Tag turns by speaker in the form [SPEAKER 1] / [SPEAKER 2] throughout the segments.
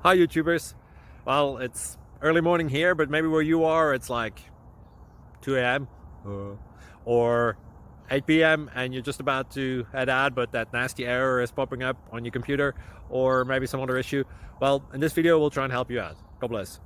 [SPEAKER 1] Hi YouTubers. Well, it's early morning here, but maybe where you are it's like 2 a.m. or 8 p.m. and you're just about to head out, but that nasty error is popping up on your computer, or maybe some other issue. Well, in this video we'll try and help you out. God bless.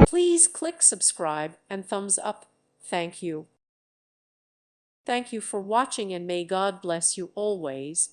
[SPEAKER 2] Please click subscribe and thumbs up. Thank you. Thank you for watching, and may God bless you always.